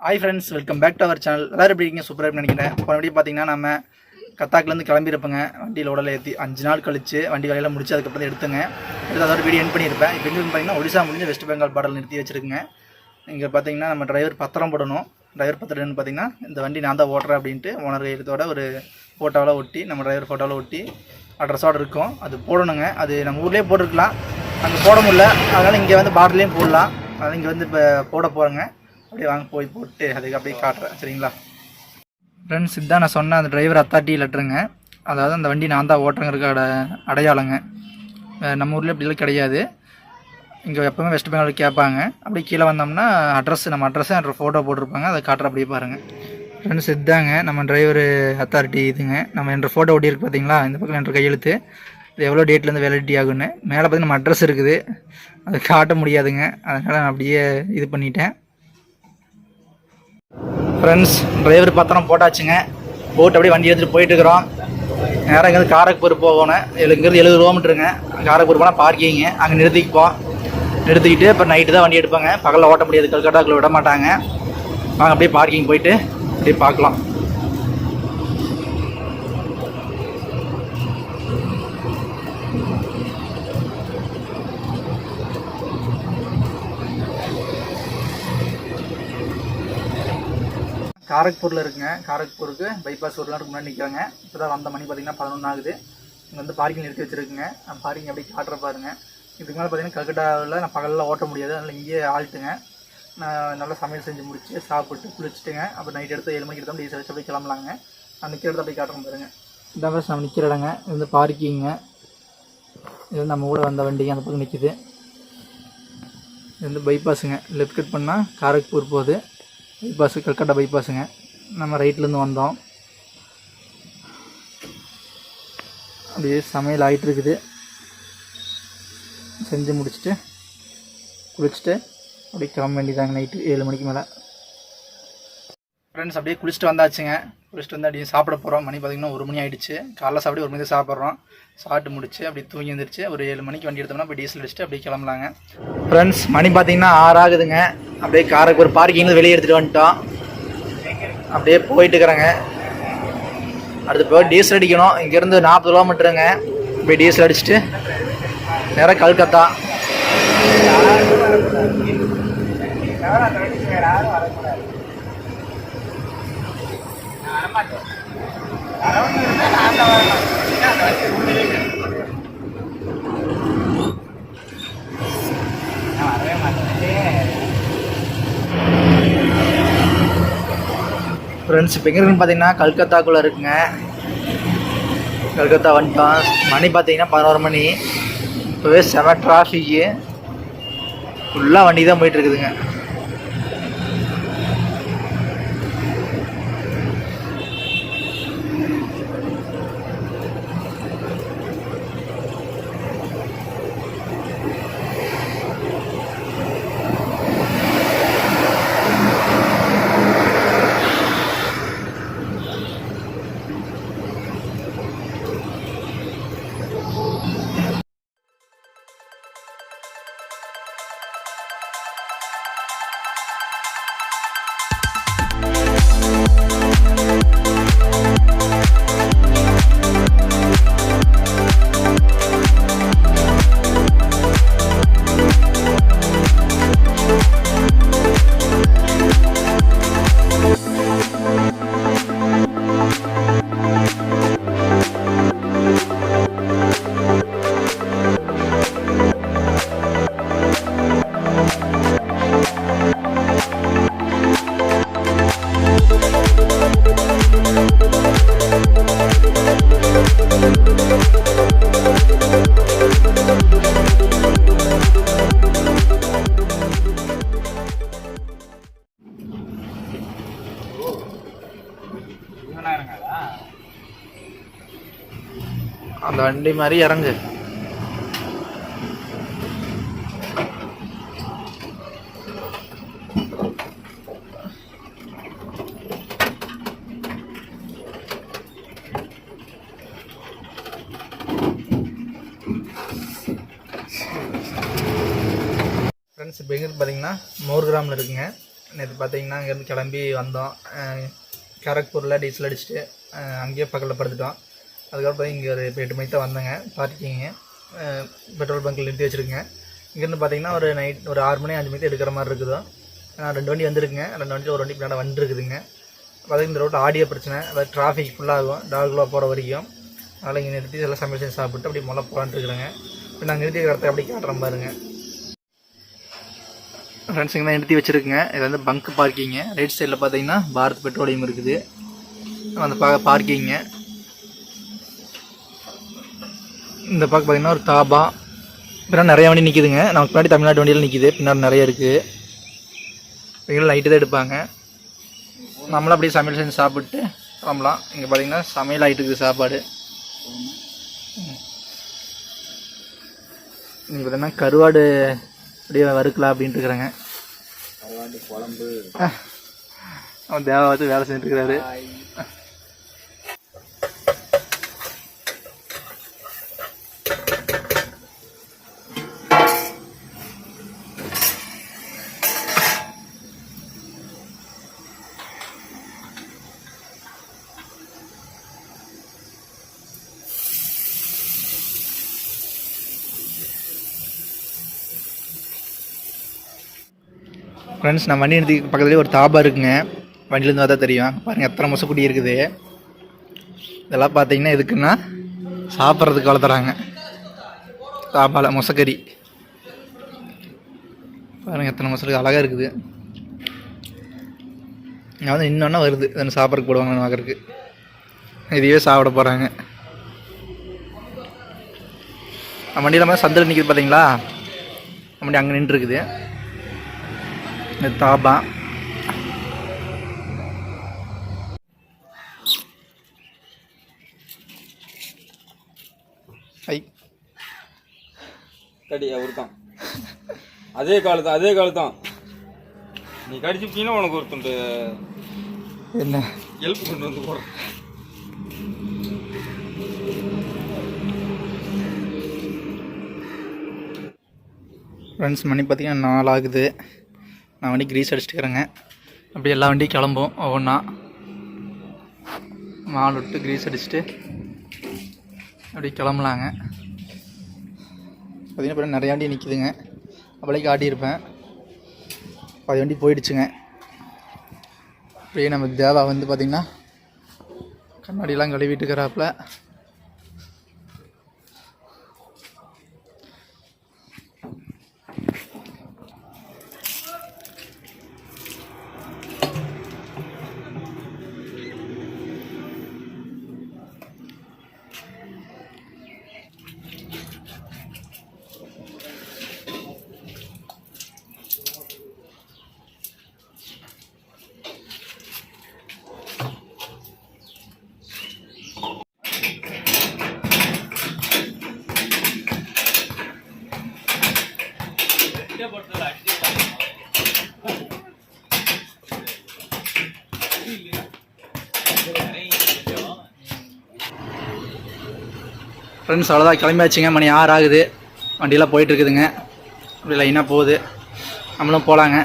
Hi friends, welcome back to our channel. எல்லோரும் எப்படி இருக்கீங்க? சூப்பராக இருக்குன்னு நினைக்கிறேன். போன வீடியோ பார்த்தீங்கன்னா நம்ம கத்தாக்குலேருந்து கிளம்பியிருப்பேங்க. வண்டியில் உடலை ஏற்றி 5 நாள் கழிச்சு வண்டி வேலையில் முடிச்சு அதுக்கப்புறம் எடுத்துங்க. எடுத்து அதோட வீடியோ என் பண்ணியிருப்பேன். இப்போ எங்கே பார்த்தீங்கன்னா ஒடிசா முடிஞ்சு வெஸ்ட் பெங்கால் பார்டர் நிறுத்தி வச்சுருக்குங்க. இங்கே பார்த்தீங்கன்னா நம்ம டிரைவர் பத்திரம் போடணும். டிரைவர் பத்திரம்னு பார்த்தீங்கன்னா இந்த வண்டி நான் தான் ஓட்டுறேன் அப்படின்ட்டு ஓனர் கையெழுத்தோட ஒரு ஃபோட்டோவில் ஒட்டி நம்ம டிரைவர் ஃபோட்டோவில் ஒட்டி அட்ரஸோடு இருக்கும். அது போடணுங்க. அது நம்ம ஊர்லேயே போட்டிருக்கலாம், அங்கே போட முடியல. அதனால் இங்கே வந்து பார்டர்லேயும் போடலாம். அதனால் இங்கே வந்து இப்போ போட போகிறேங்க. அப்படியே வாங்க போய் போட்டு அதுக்கு அப்படியே காட்டுறேன், சரிங்களா ஃப்ரெண்ட்ஸ்? இதுதான் நான் சொன்ன அந்த டிரைவர் அத்தாரிட்டி லெட்டருங்க. அதாவது அந்த வண்டி நான் தான் ஓட்டுறங்கிறதுக்கு அடையாளங்க. நம்ம ஊரில் இப்படிலாம் கிடையாது. இங்கே எப்போவுமே வெஸ்ட் பெங்கால் கேட்பாங்க. அப்படியே கீழே வந்தோம்னா நம்ம அட்ரஸை ஃபோட்டோ போட்டிருப்பாங்க, அதை காட்டுற அப்படியே பாருங்கள் ஃப்ரெண்ட்ஸ். இதுதாங்க நம்ம டிரைவர் அத்தாரிட்டி இதுங்க. நம்ம என்ற ஃபோட்டோ ஒட்டி இருக்குது பார்த்தீங்களா? இந்த பக்கம் என்ற கையெழுத்து. இது எவ்வளோ டேட்லேருந்து வேலிடிட்டி ஆகுன்னு மேலே பார்த்தீங்கன்னா நம்ம அட்ரஸ் இருக்குது. அது காட்ட முடியாதுங்க, அதனால் நான் அப்படியே இது பண்ணிட்டேன் ஃப்ரெண்ட்ஸ். டிரைவர் பத்திரம் போட்டாச்சுங்க. போட்டு அப்படியே வண்டி எடுத்துகிட்டு போயிட்டுருக்குறோம். நேராக இங்கேருந்து காரக்பூர் போகணும். இங்கேருந்து 70 கிலோமீட்டருங்க. காரக்பூர் போனால் பார்க்கிங்க, அங்கே நிறுத்திக்கிட்டு இப்போ நைட்டு தான் வண்டி எடுப்பாங்க. பகலில் ஓட்ட முடியாது, கல்கட்டாக்குள்ளே விட மாட்டாங்க. வாங்க அப்படியே பார்க்கிங் போயிட்டு அப்படியே பார்க்கலாம். காரக்பூரில் இருக்குங்க. காரக்பூருக்கு பைபாஸ் ஒரு நாளுக்கு முன்னாடி நிற்கிறாங்க. இப்போ தான் வந்த மணி பார்த்தீங்கன்னா 11 ஆகுது. இங்கே வந்து பார்க்கிங் நிறுத்தி வச்சுருக்குங்க. பார்க்கிங் அப்படியே காட்டுற பாருங்க. இதுக்கு மேலே பார்த்தீங்கன்னா கல்கட்டாவில் நான் பகலில் ஓட்ட முடியாது, அதனால் இங்கேயே ஆள்ட்டுங்க. நான் நல்லா சமையல் செஞ்சு முடிச்சு சாப்பிட்டு குளிச்சுட்டுங்க. அப்புறம் நைட் எடுத்து 7 மணிக்கு எடுத்தோம் டீசல் வச்சு அப்படியே கிளம்பலாங்க. நான் நிற்கிற இடத்த அப்படியே காட்டுறோம் பாருங்க. இந்த பஸ் நம்ம நிற்கிற இடங்க. இது வந்து பார்க்கிங்க. இது வந்து நம்ம கூட வந்த வண்டிங்க அந்த பக்கம் நிற்கிது. இது வந்து பைபாஸுங்க. லெஃப்ட் கட் பண்ணால் காரக்பூர் போகுது. பைபாஸு கல்கட்டா பைபாஸுங்க. நம்ம ரைட்லேருந்து வந்தோம். அப்படியே சமையல் ஆகிட்டுருக்குது. செஞ்சு முடிச்சுட்டு குளிச்சுட்டு அப்படியே கிளம்ப வேண்டியதாங்க. நைட்டு 7 மணிக்கு மேலே ஃப்ரெண்ட்ஸ். அப்படியே குளிச்சுட்டு வந்தாச்சுங்க. குளிச்சுட்டு வந்து அப்படியே சாப்பிட போகிறோம். மணி பார்த்திங்கன்னா 1 மணி ஆகிடுச்சு. காலைல சாப்பிட்டு 1 மணி சாப்பிட்றோம். சாப்பிட்டு முடிச்சு அப்படியே தூங்கி வந்துருச்சு. ஒரு 7 மணிக்கு வண்டி எடுத்தோம்னா அப்படியே டீசல் அடிச்சுட்டு அப்படியே கிளம்பலாங்க ஃப்ரெண்ட்ஸ். மணி பார்த்திங்கன்னா 6 ஆகுதுங்க. அப்படியே காரக்கு ஒரு பார்க்கிங்கில் வெளியே எடுத்துகிட்டு வந்துட்டோம். அப்படியே போயிட்டுருக்குறேங்க. அடுத்து போய் டீசல் அடிக்கணும். இங்கேருந்து 40 கிலோமீட்டருங்க. அப்படியே டீசல் அடிச்சுட்டு நேராக கல்கத்தா. ஃப்ரெண்ட்ஸ் இப்போ எங்கே இருக்குன்னு பார்த்தீங்கன்னா கல்கத்தாக்குள்ளே இருக்குங்க. கல்கத்தா வந்துட்டோம். மணி பார்த்தீங்கன்னா 11 மணி. இப்போவே செம டிராஃபிக்கு. ஃபுல்லாக வண்டி தான் போயிட்டுருக்குதுங்க. அந்த வண்டி மாதிரி இறங்கு. ஃப்ரெண்ட்ஸ் இப்போ எங்கே பார்த்தீங்கன்னா மோர் கிராமில் இருக்குங்க. நேற்று பார்த்தீங்கன்னா இங்கேருந்து கிளம்பி வந்தோம். கரக்பூரில் டீசல் அடிச்சுட்டு அங்கேயே பக்கத்தில் படுத்துட்டோம். அதுக்கப்புறம் இங்கே ஒரு 8 மணிக்கு தான் வந்தேங்க. பார்க்கிங்க பெட்ரோல் பங்க்கில் நிறுத்தி வச்சுருக்கேங்க. இங்கேருந்து பார்த்தீங்கன்னா ஒரு நைட் ஒரு 6 மணி 5 மணிக்கு எடுக்கிற மாதிரி இருக்குதோ. 2 வண்டி வந்துருக்குங்க. 2 வண்டியில் ஒரு வண்டி பின்னாடி வந்துருக்குதுங்க. பார்த்தீங்கன்னா இந்த ரோட்டில் ஆடியோ பிரச்சனை, அதாவது டிராஃபிக் ஃபுல்லாகும் டாகுலாக போகிற வரைக்கும். அதனால் இங்கே நிறுத்தி எல்லாம் சமையல் செஞ்சு சாப்பிட்டு அப்படி முதல்ல போகலான்ட்டு இருக்கிறேங்க. இப்போ நாங்கள் நிறுத்தி இடத்த அப்படி காட்டுறோம் பாருங்க. ஃப்ரெண்ட்ஸ் இங்கே தான் நிறுத்தி வச்சுருக்குங்க. இது வந்து பங்க் பார்க்கிங்க. ரைட் சைடில் பார்த்தீங்கன்னா பாரத் பெட்ரோலியம் இருக்குது. அந்த பார்க்கிங்க. இந்த பக்கம் பார்த்தீங்கன்னா ஒரு தாபா. பின்னாடி நிறைய வண்டி நிற்கிதுங்க. நமக்கு பின்னாடி தமிழ்நாட்டு வண்டியில் நிற்கிது. பின்னாடி நிறைய இருக்குது. இவங்களும் நைட்டு தான் எடுப்பாங்க. நம்மளும் அப்படியே சமையல் செஞ்சு சாப்பிட்டு கிளம்பலாம். இங்கே பார்த்தீங்கன்னா சமையல் ஆகிட்டு இருக்குது சாப்பாடு. இங்கே பார்த்தீங்கன்னா கருவாடு அப்படியே வறுக்கலாம் அப்படின்ட்டு இருக்கிறாங்க. கருவாடு குழம்பு அவன் தேவை பார்த்து வேலை செஞ்சுட்டுருக்கிறாரு. ஃப்ரெண்ட்ஸ் நம்ம வண்டி நிறுத்தி பக்கத்துலேயே ஒரு தாபா இருக்குங்க. வண்டியிலேருந்து பார்த்தா தெரியும். பாருங்கள் எத்தனை மொசக்குடி இருக்குது. இதெல்லாம் பார்த்தீங்கன்னா எதுக்குன்னா சாப்பிட்றதுக்கு வளர்த்துறாங்க. தாபாவில் மொசக்கறி பாருங்கள் எத்தனை மொசக்கு அழகாக இருக்குது. நான் வந்து இன்னொன்னா வருது அதை சாப்பிட்றதுக்கு போடுவாங்கன்னு பார்க்குறதுக்கு. இதையே சாப்பிட போகிறாங்க. நம்ம வண்டியில் மாதிரி சந்தில் நிற்கிது பார்த்தீங்களா, நம்ம வண்டி அங்கே நின்றுருக்குது. இந்த தாபா ஐ கடி ஒருத்தான் அதே காலத்தான் நீ கடிச்சுட்டீங்கன்னா உனக்கு ஒருத்தண்டு என்ன ஹெல்ப் கொண்டு வந்து போகிறேன். ஃப்ரெண்ட்ஸ் மணி பார்த்தீங்கன்னா 4 ஆகுது. நான் வண்டி கிரீஸ் அடிச்சுட்டுக்கிறேங்க. அப்படியே எல்லா வண்டியும் கிளம்பும் ஒவ்வொன்றா. மால் விட்டு கிரீஸ் அடிச்சுட்டு அப்படி கிளம்பலாங்க. பார்த்தீங்கன்னா இப்போ நிறைய வண்டி நிற்கிதுங்க. அப்படியே காட்டியிருப்பேன். பாதி வண்டி போயிடுச்சுங்க. அப்படியே நம்ம தேவா வந்து பார்த்திங்கன்னா கண்ணாடியெலாம் கழுவிட்டு இருக்கிறாப்புல. ஃப்ரெண்ட்ஸ் அவ்வளோதான் கிளம்பியாச்சுங்க. மணி 6 ஆகுது. வண்டியெல்லாம் போயிட்டுருக்குதுங்க. அப்படி லைனாக போகுது. நம்மளும் போகலாங்க.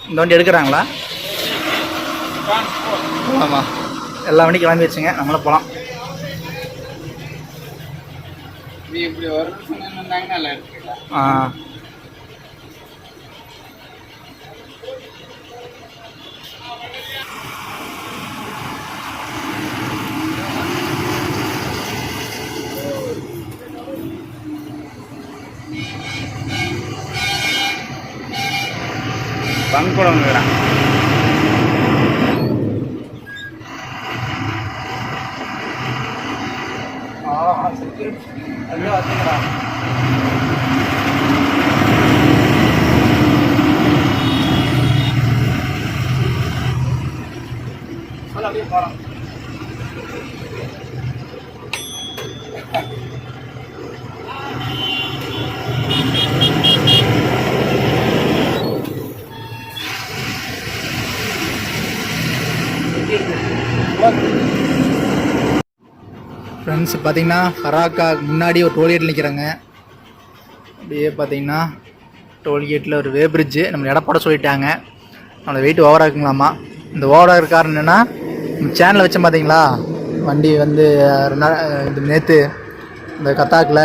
இந்த வண்டி எடுக்கிறாங்களா? ஆமாம், எல்லா வண்டி கிளம்பிடுச்சுங்க. நம்மளும் போகலாம். ஆ பங்க் கூட வந்துக்கிறான். அப்படியே போகிறோம். ஃப்ரெண்ட்ஸ் பார்த்தீங்கன்னா ஃபராக்கா முன்னாடி ஒரு டோல்கேட் நிற்கிறாங்க. அப்படியே பார்த்தீங்கன்னா டோல்கேட்டில் ஒரு வே பிரிட்ஜு நம்ம எடப்பாட சொல்லிட்டாங்க. நம்மளை வெயிட் ஓவராக இருக்குங்களாமா. இந்த ஓவராக இருக்க காரணம் என்னென்னா சேனலில் வச்சேன் பார்த்தீங்களா, வண்டி வந்து இந்த நேற்று இந்த கத்தாக்கில்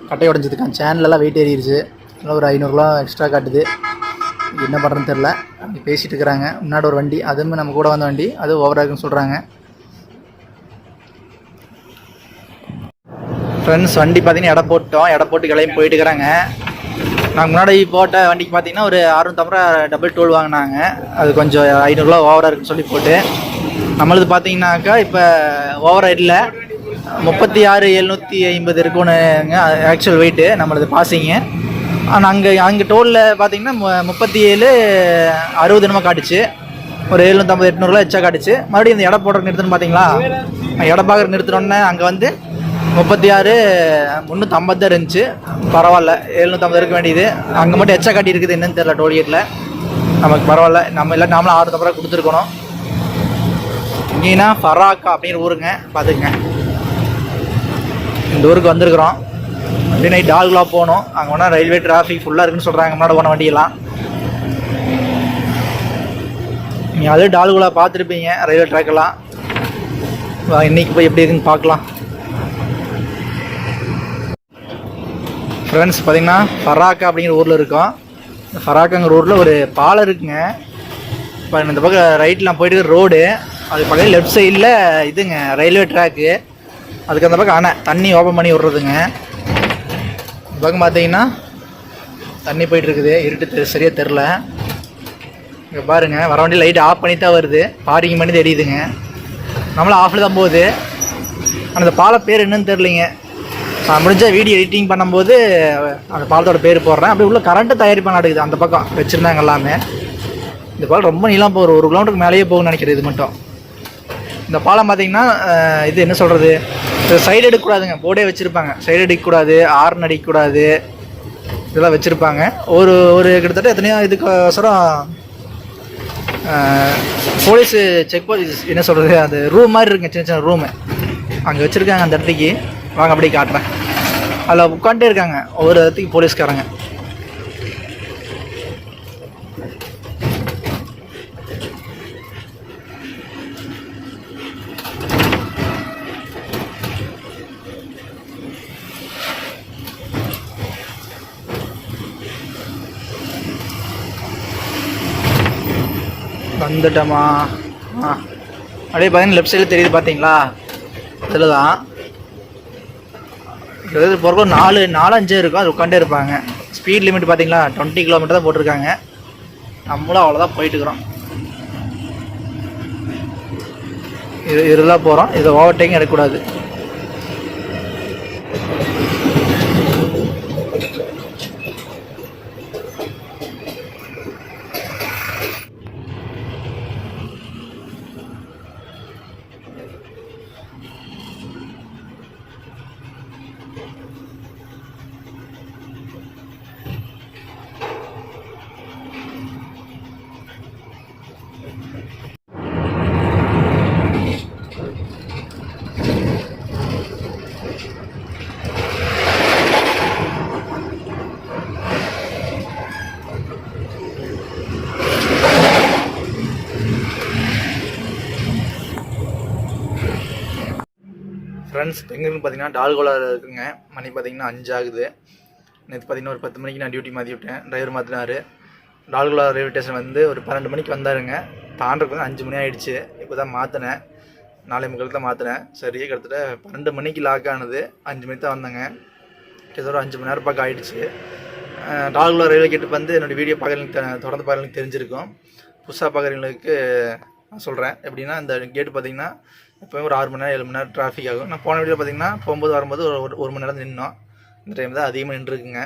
கட்டை உடஞ்சதுக்கான் சேனலெல்லாம் வெயிட் ஏறிடுச்சு. அதனால் ஒரு 500 கிலோ எக்ஸ்ட்ரா காட்டுது. என்ன பண்ணுறதுன்னு தெரில. அப்படி பேசிகிட்டு இருக்கிறாங்க. முன்னாடி ஒரு வண்டி, அதுவும் நம்ம கூட வந்த வண்டி, அது ஓவராக இருக்குன்னு சொல்கிறாங்க. ஃப்ரெண்ட்ஸ் வண்டி பார்த்தீங்கன்னா எடை போட்டோம். எடை போட்டு கிளம்பி போயிட்டு இருக்கிறாங்க. நாங்கள் முன்னாடி போட்ட வண்டிக்கு பார்த்தீங்கன்னா ஒரு 650 ரூபா டபுள் டோல் வாங்கினாங்க. அது கொஞ்சம் 500 கிலோ ஓவராக இருக்குன்னு சொல்லி போட்டு, நம்மளது பார்த்தீங்கன்னாக்கா இப்போ ஓவராக இல்லை, 36,750 இருக்குன்னு ஆக்சுவல் வெயிட்டு நம்மளது பாசிங்கு. ஆனால் அங்கே டோலில் பார்த்தீங்கன்னா 37,60 என்னமோ காட்டுச்சு. ஒரு 750-800 கிலோ எச்சா காட்டுச்சு. மறுபடியும் இந்த எடை போடுற நிறுத்தணும் பார்த்தீங்களா, எடை பார்க்குற நிறுத்தினோடனே அங்கே வந்து 36,350 தான் இருந்துச்சு. பரவாயில்ல, 750 இருக்க வேண்டியது அங்கே மட்டும் எச்சா காட்டி இருக்குது. என்னன்னு தெரியல டோல்கேட்டில். நமக்கு பரவாயில்ல, நம்ம இல்லை நாமளும் 650 ரூபா கொடுத்துருக்கணும். இங்கேனா ஃபராக்கா அப்படிங்கிற ஊருங்க, பார்த்துக்குங்க. இந்த ஊருக்கு வந்திருக்கிறோம். அப்படியே நைட் டால்குலா போகணும். அங்கே போனால் ரயில்வே டிராஃபிக் ஃபுல்லாக இருக்குன்னு சொல்கிறாங்க முன்னாடி போன வண்டியெல்லாம். நீங்கள் அதே டால்குலா பார்த்துருப்பீங்க ரயில்வே ட்ராக்கெல்லாம். இன்றைக்கி போய் எப்படி இருக்குன்னு பார்க்கலாம். ஃப்ரெண்ட்ஸ் பார்த்தீங்கன்னா ஃபராக்கா அப்படிங்கிற ஊரில் இருக்கோம். இந்த ஃபராக்காங்கிற ஊரில் ஒரு பாலம் இருக்குங்க. இப்போ இந்த பக்கம் ரைட்லாம் போயிட்டு ரோடு, அது பக்கத்தில் லெஃப்ட் சைடில் இதுங்க ரயில்வே ட்ராக்கு. அதுக்கு அந்த பக்கம் அணை தண்ணி ஓப்பன் பண்ணி விட்றதுங்க. இந்த பக்கம் பார்த்தீங்கன்னா தண்ணி போயிட்டுருக்குது. இருட்டு சரியாக தெரில. இங்கே பாருங்கள், வர வண்டி லைட் ஆஃப் பண்ணி தான் வருது. பார்க்கிங் பண்ணி தெரியுதுங்க. நம்மளும் ஆஃபில் தான் போகுது. ஆனால் அந்த பாலம் பேர் என்னன்னு தெரிலிங்க. நான் முடிஞ்ச வீடியோ எடிட்டிங் பண்ணும்போது அந்த பாலத்தோட பேர் போடுறேன். அப்படி உள்ள கரண்ட்டு தயாரிப்பாக நடக்குது. அந்த பக்கம் வச்சுருந்தாங்க எல்லாமே. இந்த பாலம் ரொம்ப நீளம் போகிற 1 கிலோமீட்டருக்கு மேலேயே போகும்னு நினைக்கிறேன். இது மட்டும் இந்த பாலம் பார்த்திங்கன்னா இது என்ன சொல்கிறது, சைடு எடுக்கக்கூடாதுங்க. போர்டே வச்சுருப்பாங்க, சைடு அடிக்கக்கூடாது, ஹார்ன் அடிக்கக்கூடாது, இதெல்லாம் வச்சுருப்பாங்க. ஒரு கிட்டத்தட்ட எத்தனையோ இதுக்கோசரம் போலீஸு செக் போஸ்ட் என்ன சொல்கிறது, அது ரூம் மாதிரி இருக்குங்க, சின்ன சின்ன ரூமு அங்கே வச்சுருக்காங்க. அந்த இடத்துக்கு வாங்க அப்படியே காட்டுறேன். அதில் உட்காந்துட்டே இருக்காங்க ஒவ்வொரு இடத்துக்கு போலீஸ்காரங்க. வந்துட்டோமா? அப்படியே பார்த்தீங்கன்னா லெஃப்ட் சைடில் தெரியுது பார்த்தீங்களா, இதில் தான் போகிறப்போ 4-5 இருக்கும். அது உட்காண்டே இருப்பாங்க. ஸ்பீட் லிமிட் பார்த்தீங்களா 20 கிலோமீட்டர் தான் போட்டிருக்காங்க. நம்மளும் அவ்வளோதான் போயிட்டுருக்குறோம். இதுதான் போகிறோம். இதை ஓவர்டேக்கிங் எடுக்கக்கூடாது. ஃப்ரெண்ட்ஸ் எங்கேருந்து பார்த்தீங்கன்னா டால்கோலாவில் இருக்குங்க. மணி பார்த்தீங்கன்னா 5 ஆகுது. நேற்று பார்த்தீங்கன்னா ஒரு 10 மணிக்கு நான் டியூட்டி மாற்றி விட்டேன். டிரைவர் மாற்றினார். டால்கோலா ரயில்வே ஸ்டேஷன் வந்து ஒரு 12 மணிக்கு வந்தாருங்க. தாண்டதுக்கு வந்து 5 மணி ஆகிடுச்சு. இப்போ தான் மாற்றினேன். 4:45 தான் மாற்றினேன். சரி கிட்டத்தட்ட 12 மணிக்கு லாக் ஆனது. 5 மணிக்கு தான் வந்தேங்க. கிட்டத்தட்ட ஒரு 5 மணி நேரம் பக்கம் ஆகிடுச்சு. டால்கோலா ரயில்வே கேட்டு வந்து என்னோடய வீடியோ பார்க்குறவங்களுக்கு தொடர்ந்து பார்க்குறவங்களுக்கு தெரிஞ்சிருக்கும். புதுசாக பார்க்குறவங்களுக்கு நான் சொல்கிறேன். எப்படின்னா இந்த கேட்டு பார்த்தீங்கன்னா எப்போயும் ஒரு 6 மணி நேரம் 7 மணி நேரம் டிராஃபிக் ஆகும். நான் போன வீடியோ பார்த்தீங்கன்னா போகும்போது வரும்போது ஒரு மணி நேரம் நின்னோம். இந்த டைம் தான் அதிகமாக நின்றுருக்குங்க.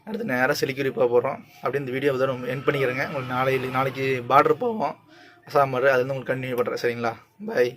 அடுத்து நேராக சிலிக்குரி போக போகிறோம். அப்படி இந்த வீடியோ தான் என் பண்ணிக்கிறேங்க. உங்களுக்கு நாளைக்கு பார்டர் போவோம், அசாம் பார்டர். அது வந்து உங்களுக்கு கண்டினியூ பண்ணுறேன். சரிங்களா? பாய்.